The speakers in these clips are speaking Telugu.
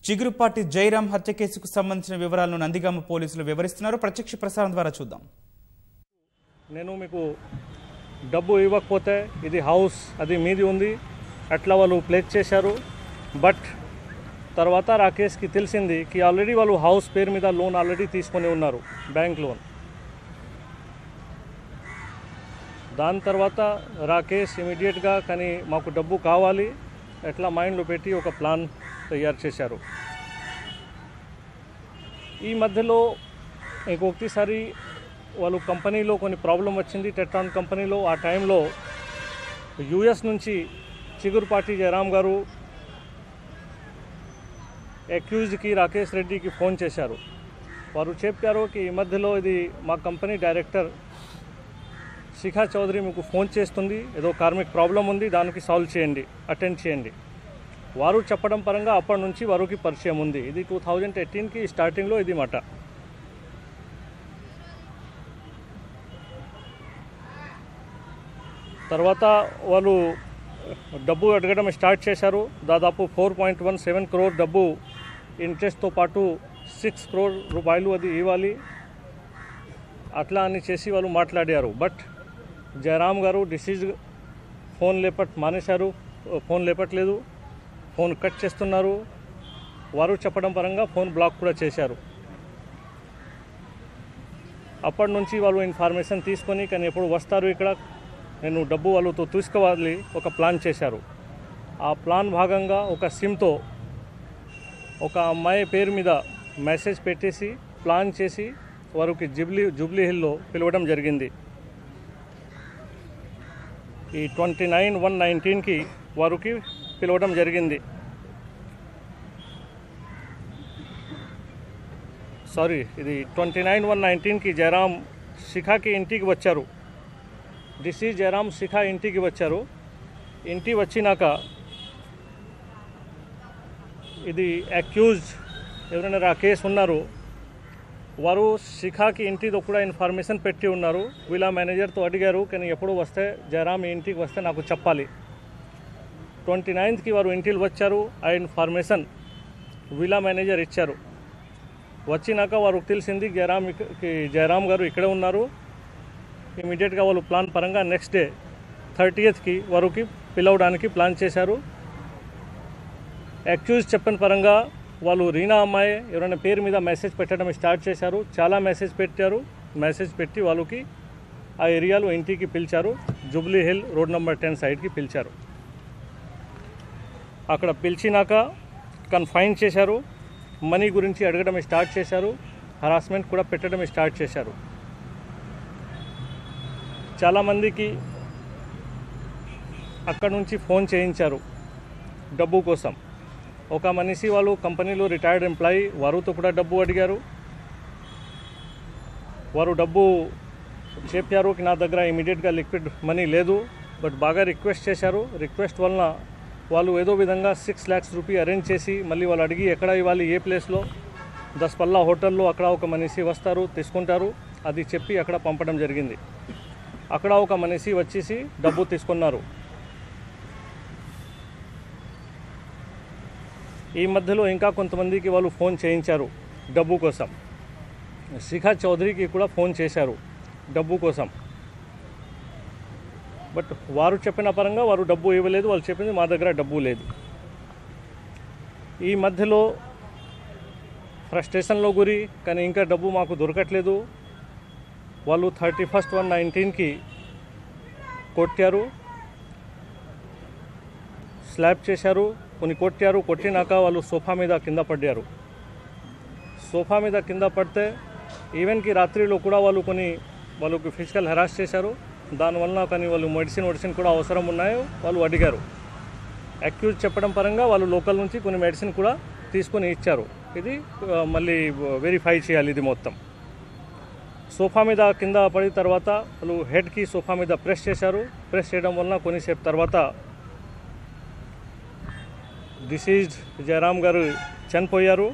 చిగురుపాటి జయరాం హత్య కేసుకు సంబంధించిన వివరాలను నందిగామ పోలీసులు వివరిస్తున్నారు. ప్రత్యక్ష ప్రసారం ద్వారా చూద్దాం. నేను మీకు డబ్బు ఇవ్వకపోతే ఇది హౌస్ అది మీది ఉంది అట్లా వాళ్ళు ప్లేస్ చేశారు. బట్ తర్వాత రాకేష్కి తెలిసింది కి ఆల్రెడీ వాళ్ళు హౌస్ పేరు మీద లోన్ ఆల్రెడీ తీసుకొని ఉన్నారు, బ్యాంక్ లోన్. దాని తర్వాత రాకేష్ ఇమీడియట్గా కానీ మాకు డబ్బు కావాలి ఎట్లా మైండ్లో పెట్టి ఒక ప్లాన్ తయారు చేశారు. ఈ మధ్యలో ఇంకొకసారి వాళ్ళు కంపెనీలో కొన్ని ప్రాబ్లం వచ్చింది, టెట్రాన్ కంపెనీలో. ఆ టైంలో యూఎస్ నుంచి చిగురుపాటి జయరాం గారు అక్యూజ్డ్కి రాకేష్ రెడ్డికి ఫోన్ చేశారు. వారు చెప్పారు కి ఈ మధ్యలో ఇది మా కంపెనీ డైరెక్టర్ శిఖా చౌదరి మీకు ఫోన్ చేస్తుంది, ఏదో కార్మిక్ ప్రాబ్లం ఉంది, దానికి సాల్వ్ చేయండి, అటెండ్ చేయండి. వారు చెప్పడం పరంగా అప్పటి నుంచి వారికి పరిచయం ఉంది. ఇది 2018కి స్టార్టింగ్లో ఇది మాట. తర్వాత వాళ్ళు డబ్బు అడగడం స్టార్ట్ చేశారు. దాదాపు 4.17 crore డబ్బు ఇంట్రెస్ట్తో పాటు 6 crore రూపాయలు అది ఇవ్వాలి అట్లా అని చేసి వాళ్ళు మాట్లాడారు. బట్ జయరాం గారు డిసీజ్ ఫోన్ మానేశారు, ఫోన్ లేపట్లేదు, ఫోన్ కట్ చేస్తున్నారు. వారు చెప్పడం పరంగా ఫోన్ బ్లాక్ కూడా చేశారు. అప్పటి నుంచి వాళ్ళు ఇన్ఫర్మేషన్ తీసుకొని కానీ ఎప్పుడు వస్తారు ఇక్కడ నేను డబ్బు వాళ్ళతో తీసుకోవాలి ఒక ప్లాన్ చేశారు. ఆ ప్లాన్ భాగంగా ఒక సిమ్తో ఒక అమ్మాయి పేరు మీద మెసేజ్ పెట్టేసి ప్లాన్ చేసి వారికి జూబ్లీ హిల్లో పిలవడం జరిగింది. ఈ 29/1/19కి వారికి పిలవడం జరిగింది. ఇది 29/1/19కి జయరాం శిఖాకి ఇంటికి వచ్చారు. డిసీజ్ జయరాం శిఖా ఇంటికి వచ్చారు. ఇంటికి వచ్చినాక ఇది అక్యూజ్డ్ ఎవరైనా రాకేష్ ఉన్నారు, వారు శిఖాకి ఇంటితో కూడా ఇన్ఫర్మేషన్ పెట్టి ఉన్నారు. వీళ్ళ మేనేజర్తో అడిగారు కానీ ఎప్పుడు వస్తే జయరాం ఇంటికి వస్తే నాకు చెప్పాలి. 29కి వారు ఇంటికి వచ్చారు. ఆ ఇన్ఫర్మేషన్ వీళ్ళ మేనేజర్ ఇచ్చారు. వచ్చినాక వారికి తెలిసింది జయరాం గారు ఇక్కడే ఉన్నారు. ఇమీడియట్గా వాళ్ళు ప్లాన్ పరంగా నెక్స్ట్ డే 30కి వారికి పిలవడానికి ప్లాన్ చేశారు. అక్యూజ్ చెప్పిన పరంగా వాళ్ళు రీనా అమ్మాయి ఎవరైనా పేరు మీద మెసేజ్ పెట్టడం స్టార్ట్ చేశారు. చాలా మెసేజ్ పెట్టారు. మెసేజ్ పెట్టి వాళ్ళకి ఆ ఏరియాలో ఇంటికి పిలిచారు. జూబ్లీ హిల్ రోడ్ నెంబర్ 10 సైడ్కి పిలిచారు. అక్కడ పిలిచినాక కన్ఫైన్ చేశారు. మనీ గురించి అడగడం స్టార్ట్ చేశారు. హరాస్మెంట్ కూడా పెట్టడం స్టార్ట్ చేశారు. చాలామందికి అక్కడ నుంచి ఫోన్ చేయించారు డబ్బు కోసం. ఒక మనిషి వాళ్ళు కంపెనీలో రిటైర్డ్ ఎంప్లాయీ, వారితో కూడా డబ్బు అడిగారు. వారు డబ్బు చెప్పారు నా దగ్గర ఇమీడియట్గా లిక్విడ్ మనీ లేదు, బట్ బాగా రిక్వెస్ట్ చేశారు. రిక్వెస్ట్ వలన వాళ్ళు ఏదో విధంగా 6 lakhs రూపీ అరేంజ్ చేసి మళ్ళీ వాళ్ళు అడిగి ఎక్కడ ఇవ్వాలి, ఏ ప్లేస్లో, 10 పల్లా హోటల్లో అక్కడ ఒక మనిషి వస్తారు తీసుకుంటారు అది చెప్పి అక్కడ పంపడం జరిగింది. అక్కడ ఒక మనిషి వచ్చేసి డబ్బు తీసుకున్నారు. ఈ మధ్యలో ఇంకా కొంతమందికి వాళ్ళు ఫోన్ చేయించారు డబ్బు కోసం. శిఖా చౌదరికి కూడా ఫోన్ చేశారు డబ్బు కోసం. బట్ వారు చెప్పిన పరంగా వారు డబ్బు ఇవ్వలేదు. వాళ్ళు చెప్పింది మా దగ్గర డబ్బు లేదు. ఈ మధ్యలో ఫ్రస్ట్రేషన్లో గురి కానీ ఇంకా డబ్బు మాకు దొరకట్లేదు. వాళ్ళు 31/1/19కి కొట్టారు, స్లాప్ చేశారు, కొన్ని కొట్టారు. కొట్టినాక వాళ్ళు సోఫా మీద కింద పడ్డారు. సోఫా మీద కింద పడితే ఈవెన్కి రాత్రిలో కూడా వాళ్ళకి ఫిజికల్ హెరాస్ చేశారు. దానివల్ల కానీ వాళ్ళు మెడిసిన్ కూడా అవసరం ఉన్నాయో వాళ్ళు అడిగారు. అక్యూజ్ చెప్పడం పరంగా వాళ్ళు లోకల్ నుంచి కొన్ని మెడిసిన్ కూడా తీసుకొని ఇచ్చారు. ఇది మళ్ళీ వెరిఫై చేయాలి ఇది మొత్తం. సోఫా మీద కింద పడిన తర్వాత వాళ్ళు హెడ్కి సోఫా మీద ప్రెస్ చేశారు. ప్రెస్ చేయడం వలన కొన్నిసేపు తర్వాత డిసీజ్డ్ జయరాం గారు చనిపోయారు.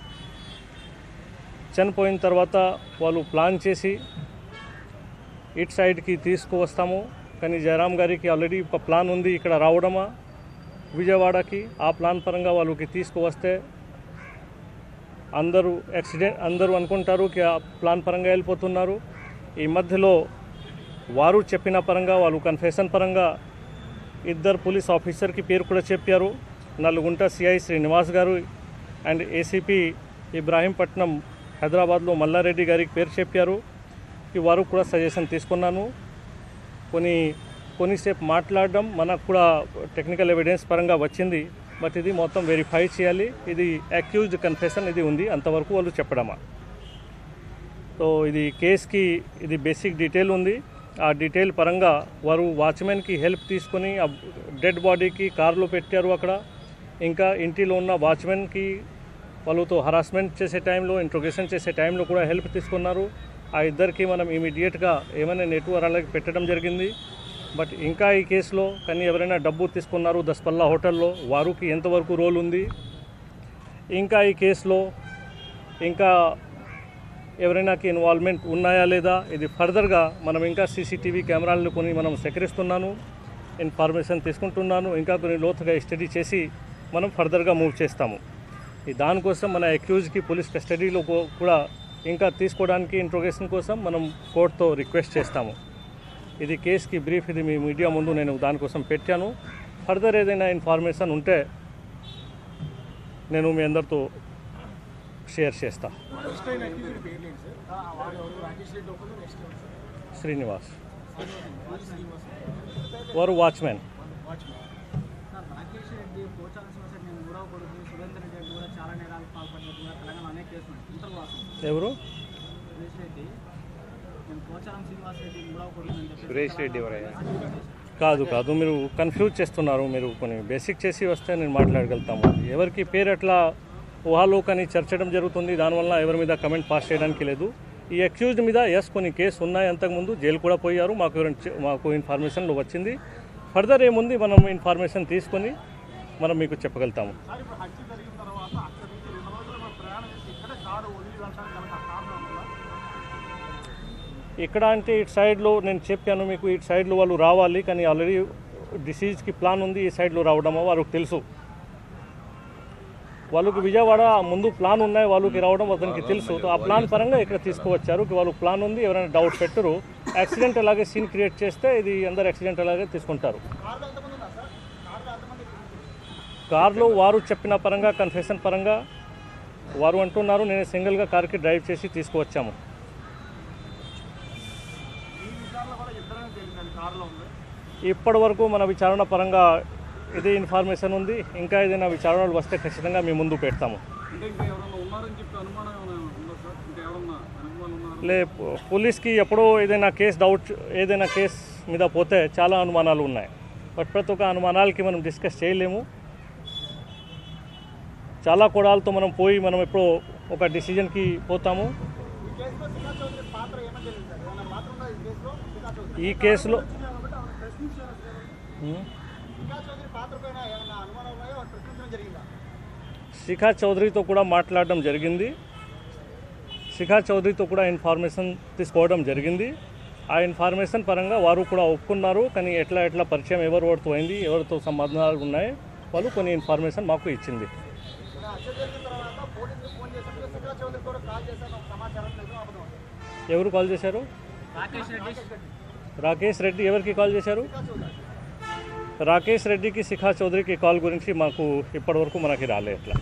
చనిపోయిన తర్వాత వాళ్ళు ప్లాన్ చేసి ఇటు సైడ్కి తీసుకువస్తాము కానీ జయరాం గారికి ఆల్రెడీ ఒక ప్లాన్ ఉంది ఇక్కడ రావడమా విజయవాడకి. ఆ ప్లాన్ పరంగా వాళ్ళకి తీసుకువస్తే అందరూ అనుకుంటారు కి ఆ ప్లాన్ పరంగా వెళ్ళిపోతున్నారు. ఈ మధ్యలో వారు చెప్పిన పరంగా వాళ్ళు కన్ఫెషన్ పరంగా ఇద్దరు పోలీస్ ఆఫీసర్కి పేరు కూడా చెప్పారు. నల్గొండ సిఐ శ్రీనివాస్ గారు అండ్ ఏసీపీ ఇబ్రాహీంపట్నం హైదరాబాద్లో మల్లారెడ్డి గారికి పేరు చెప్పారు. వారు కూడా సజెషన్ తీసుకున్నాను. కొన్నిసేపు మాట్లాడడం మనకు కూడా టెక్నికల్ ఎవిడెన్స్ పరంగా వచ్చింది. బట్ ఇది మొత్తం వెరిఫై చేయాలి. ఇది అక్యూజ్డ్ కన్ఫెషన్ ఇది ఉంది, అంతవరకు వాళ్ళు చెప్పడమా. సో ఇది కేసుకి ఇది బేసిక్ డీటెయిల్ ఉంది. ఆ డీటెయిల్ పరంగా వారు వాచ్మెన్కి హెల్ప్ తీసుకొని ఆ డెడ్ బాడీకి కార్లో పెట్టారు అక్కడ. ఇంకా ఇంటిలో ఉన్న వాచ్మెన్కి వాళ్ళతో హరాస్మెంట్ చేసే టైంలో, ఇంట్రోగేషన్ చేసే టైంలో కూడా హెల్ప్ తీసుకున్నారు. ఆ ఇద్దరికి మనం ఇమీడియట్గా ఏమైనా నెట్వర్క్ పెట్టడం జరిగింది. బట్ ఇంకా ఈ కేసులో కానీ ఎవరైనా డబ్బు తీసుకున్నారు దస్పల్లా హోటల్లో, వారికి ఎంతవరకు రోల్ ఉంది, ఇంకా ఈ కేసులో ఇంకా ఎవరైనాకి ఇన్వాల్వ్మెంట్ ఉన్నాయా లేదా, ఇది ఫర్దర్గా మనం ఇంకా సీసీటీవీ కెమెరాలను కొన్ని మనం సేకరిస్తున్నాను, ఇన్ఫర్మేషన్ తీసుకుంటున్నాను. ఇంకా కొన్ని లోతుగా స్టడీ చేసి మనం ఫర్దర్గా మూవ్ చేస్తాము. దానికోసం మన అక్యూజ్కి పోలీస్ కస్టడీలో కూడా ఇంకా తీసుకోవడానికి ఇంట్రోగేషన్ కోసం మనం కోర్టుతో రిక్వెస్ట్ చేస్తాము. ఇది కేసుకి బ్రీఫ్, ఇది మీ మీడియా ముందు నేను దానికోసం పెట్టాను. ఫర్దర్ ఏదైనా ఇన్ఫర్మేషన్ ఉంటే నేను మీ అందరితో షేర్ చేస్తా. శ్రీనివాస్ వారు వాచ్మెన్. ఎవరు? సురేష్ రెడ్డి కాదు, మీరు కన్ఫ్యూజ్ చేస్తున్నారు. మీరు కొన్ని బేసిక్ చేసి వస్తే నేను మాట్లాడగలుగుతాము. ఎవరికి పేరు అట్లా ఊహాలోకని చర్చడం జరుగుతుంది, దానివల్ల ఎవరి మీద కమెంట్ పాస్ చేయడానికి లేదు. ఈ అక్యూజ్డ్ మీద కొన్ని కేసు ఉన్నాయి, అంతకుముందు జైలు కూడా పోయారు. మాకు ఇన్ఫర్మేషన్లో వచ్చింది. ఫర్దర్ ఏముంది మనం ఇన్ఫర్మేషన్ తీసుకొని మనం మీకు చెప్పగలుగుతాము. ఇక్కడ అంటే ఇటు సైడ్లో నేను చెప్పాను మీకు, ఇటు సైడ్లో వాళ్ళు రావాలి కానీ ఆల్రెడీ డిసీజ్కి ప్లాన్ ఉంది. ఈ సైడ్లో రావడమో వాళ్ళకి తెలుసు. వాళ్ళకి విజయవాడ ముందు ప్లాన్ ఉన్నాయి, వాళ్ళకి రావడం అతనికి తెలుసు. ఆ ప్లాన్ పరంగా ఇక్కడ తీసుకువచ్చారు. వాళ్ళకి ప్లాన్ ఉంది, ఎవరైనా డౌట్ పెట్టరు. యాక్సిడెంట్ అలాగే సీన్ క్రియేట్ చేస్తే ఇది అందరు యాక్సిడెంట్ అలాగే తీసుకుంటారు. కార్లో వారు చెప్పిన పరంగా కన్ఫెషన్ పరంగా వారు అంటున్నారు నేను సింగిల్గా కార్కి డ్రైవ్ చేసి తీసుకువచ్చాము. ఇప్పటి వరకు మన విచారణ పరంగా ఇదే ఇన్ఫర్మేషన్ ఉంది. ఇంకా ఏదైనా విచారణలు వస్తే ఖచ్చితంగా మీ ముందు పెడతాము. పోలీస్కి ఎప్పుడో ఏదైనా కేసు మీద పోతే చాలా అనుమానాలు ఉన్నాయి. బట్ ప్రతి ఒక్క అనుమానాలకి మనం డిస్కస్ చేయలేము. చాలా కోణాలతో మనం ఎప్పుడో ఒక డిసిజన్కి పోతాము. ఈ కేసులో శిఖా చౌదరితో కూడా మాట్లాడడం జరిగింది. శిఖా చౌదరితో కూడా ఇన్ఫర్మేషన్ తీసుకోవడం జరిగింది. ఆ ఇన్ఫర్మేషన్ పరంగా వారు కూడా ఒప్పుకున్నారు. కానీ ఎట్లా పరిచయం ఎవరితో అయింది, ఎవరితో సంబంధాలు ఉన్నాయి, వాళ్ళు కొన్ని ఇన్ఫర్మేషన్ మాకు ఇచ్చింది. ఎవరు కాల్ చేశారు? రాకేష్ రెడ్డి. ఎవరికి కాల్ చేశారు? రాకేష్ రెడ్డికి శిఖా చౌదరికి కాల్ గురించి మాకు ఇప్పటివరకు మనకి రాలే. ఎట్లా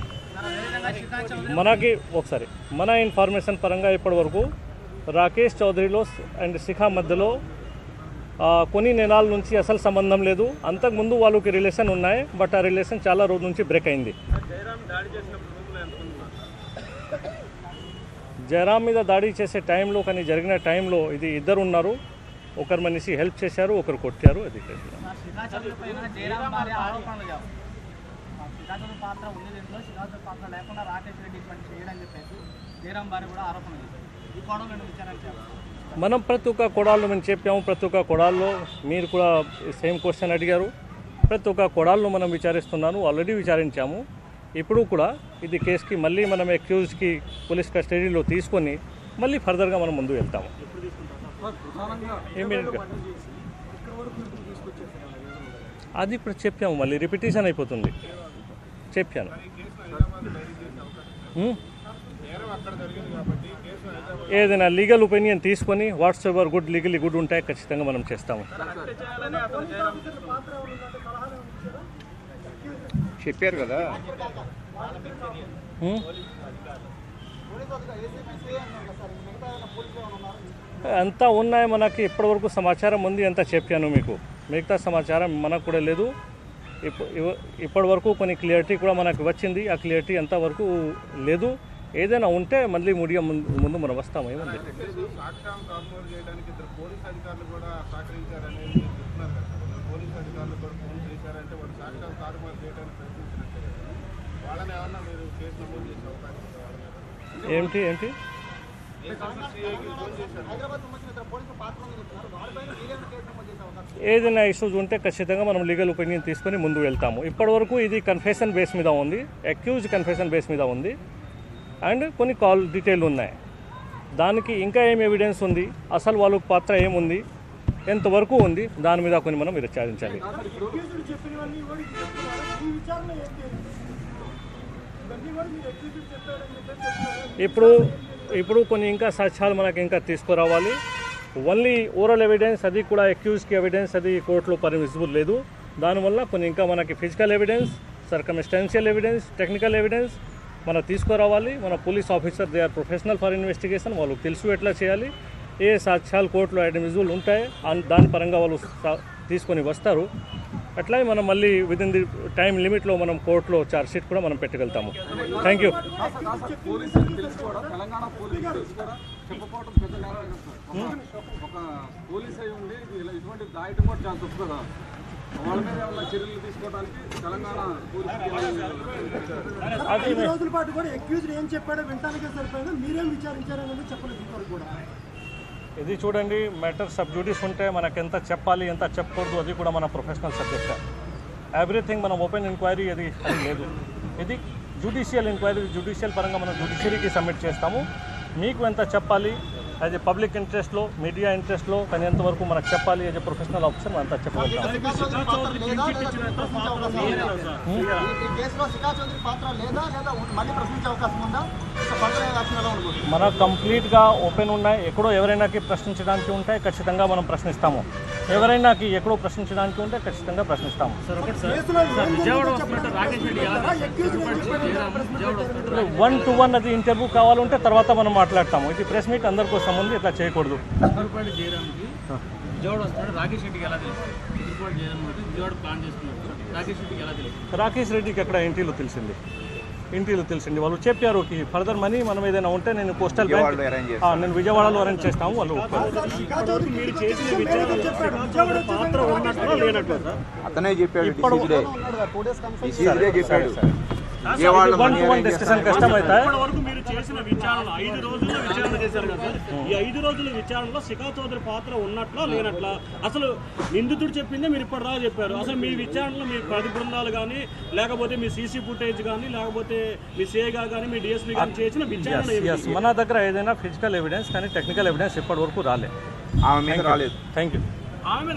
మనకి ఒకసారి మన ఇన్ఫర్మేషన్ పరంగా ఇప్పటివరకు రాకేష్ చౌదరిలో అండ్ శిఖా మధ్యలో కొన్ని నెలల నుంచి అసలు సంబంధం లేదు. అంతకుముందు వాళ్ళకి రిలేషన్ ఉన్నాయి. బట్ ఆ రిలేషన్ చాలా రోజుల నుంచి బ్రేక్ అయింది. జయరాం మీద దాడి చేసే టైంలో కానీ జరిగిన టైంలో ఇది ఇద్దరు ఉన్నారు. ఒకరు మనిషి హెల్ప్ చేశారు, ఒకరు కొట్టారు. అది మనం ప్రతి ఒక్క కొడాల్లో మేము చెప్పాము. ప్రతి ఒక్క కొడాల్లో మీరు కూడా సేమ్ క్వశ్చన్ అడిగారు. ప్రతి ఒక్క కొడాల్లో మనం విచారిస్తున్నాను, ఆల్రెడీ విచారించాము. ఇప్పుడు కూడా ఇది కేసుకి మళ్ళీ మనం అక్యూజ్కి పోలీస్ కస్టడీలో తీసుకొని మళ్ళీ ఫర్దర్గా మనం ముందు వెళ్తాము. అది ఇప్పుడు చెప్పాము, మళ్ళీ రిపిటేషన్ అయిపోతుంది. చెప్పాను ఏదైనా లీగల్ ఒపీనియన్ తీసుకొని what's ever good legally good ఉంటాయి ఖచ్చితంగా మనం చేస్తాము. చెప్పారు కదా. అంతా ఉన్నాయి మనకి ఇప్పటివరకు సమాచారం ఉంది, అంతా చెప్పాను మీకు. మిగతా సమాచారం మనకు కూడా లేదు. ఇప్పటి వరకు కొన్ని క్లియరిటీ కూడా మనకు వచ్చింది, ఆ క్లియరిటీ అంతవరకు లేదు. ఏదైనా ఉంటే మళ్ళీ మీడియా ముందు మనం వస్తాము. ఏముంది ఏంటి ఏంటి ఏదైనా ఇష్యూస్ ఉంటే ఖచ్చితంగా మనం లీగల్ ఒపీనియన్ తీసుకొని ముందు వెళ్తాము. ఇప్పటివరకు ఇది కన్ఫెషన్ బేస్ మీద ఉంది, అక్యూజ్ కన్ఫెషన్ బేస్ మీద ఉంది, అండ్ కొన్ని కాల్ డీటెయిల్ ఉన్నాయి. దానికి ఇంకా ఏం ఎవిడెన్స్ ఉంది, అసలు వాళ్ళకు పాత్ర ఏముంది, ఎంతవరకు ఉంది, దాని మీద కొన్ని మనం విచారించాలి. ఇప్పుడు కొన్ని ఇంకా సాక్ష్యాలు మనకి ఇంకా తీసుకురావాలి. ఓన్లీ ఓరల్ ఎవిడెన్స్, అది కూడా అక్యూజ్కి ఎవిడెన్స్, అది కోర్టులో పర్మిసిబుల్ లేదు. దానివల్ల కొన్ని ఇంకా మనకి physical evidence, circumstantial evidence, technical evidence మనం తీసుకురావాలి. మన police officer they are professional for investigation, వాళ్ళకి తెలుసు ఎట్లా చేయాలి. ఏ సాక్ష్యాలు కోర్టులో అడ్మిసిబుల్ ఉంటాయి దాని పరంగా వాళ్ళు తీసుకొని వస్తారు. అట్లాగే మనం మళ్ళీ విదిన్ ది టైం లిమిట్లో మనం కోర్టులో ఛార్జ్ షీట్ కూడా మనం పెట్టగలుగుతాము. Thank you. ఇది చూడండి, మ్యాటర్ సబ్ జ్యూడిస్ ఉంటే మనకు ఎంత చెప్పాలి ఎంత చెప్పకూడదు అది కూడా మన ప్రొఫెషనల్ సబ్జెక్ట్. ఎవ్రీథింగ్ మనం ఓపెన్ ఎంక్వైరీ అది లేదు. ఇది జ్యుడిషియల్ ఎంక్వైరీ, జ్యుడిషియల్ పరంగా మనం జ్యుడిషియరీకి సబ్మిట్ చేస్తాము. మీకు ఎంత చెప్పాలి యాజ్ ఏ పబ్లిక్ ఇంట్రెస్ట్లో, మీడియా ఇంట్రెస్ట్లో కానీ ఎంతవరకు మనకు చెప్పాలి యాజ్ ఏ ప్రొఫెషనల్ ఆఫీసర్ మనం అంతా చెప్పగలుగుతాం. మన కంప్లీట్గా ఓపెన్ ఉన్నాయి. ఎక్కడో ఎవరైనాకి ప్రశ్నించడానికి ఉంటే ఖచ్చితంగా మనం ప్రశ్నిస్తాము. ఎవరైనాకి ఎక్కడో ప్రశ్నించడానికి ఉంటే ఖచ్చితంగా ప్రశ్నిస్తాము. 1-to-1 అది ఇంటర్వ్యూ కావాలంటే తర్వాత మనం మాట్లాడతాము. ఇది ప్రెస్ మీట్ అందరి కోసం ఉంది, ఇట్లా చేయకూడదు. రాకేష్ రెడ్డికి ఎక్కడ ఇంటిలో తెలిసింది వాళ్ళు చెప్పారు కి ఫర్దర్ మనీ మనం ఏదైనా ఉంటే నేను పోస్టల్ బ్యాంక్ నేను విజయవాడలో అరేంజ్ చేస్తాము. వాళ్ళు అతనే చెప్పాడు, డిస్కషన్ కష్టం అవుతాయి. మీరు చేసిన విచారణ 5 రోజుల్లో విచారణ చేశారు కదా, ఈ 5 రోజుల విచారణలో శిఖా చౌదరి పాత్ర ఉన్నట్లా లేనట్లా, అసలు నిందితుడు చెప్పిందే మీరు ఇప్పటిదాకా చెప్పారు. అసలు మీ విచారణలో మీ ప్రతి బృందాలు కానీ, లేకపోతే మీ సీసీ ఫుటేజ్ కానీ, లేకపోతే మీ సేగా కానీ, మీ డిఎస్పీ కానీ చేసిన విచారణ మన దగ్గర ఏదైనా ఫిజికల్ ఎవిడెన్స్ కానీ టెక్నికల్ ఎవిడెన్స్ ఇప్పటి వరకు రాలేదు. Thank you. ఆమె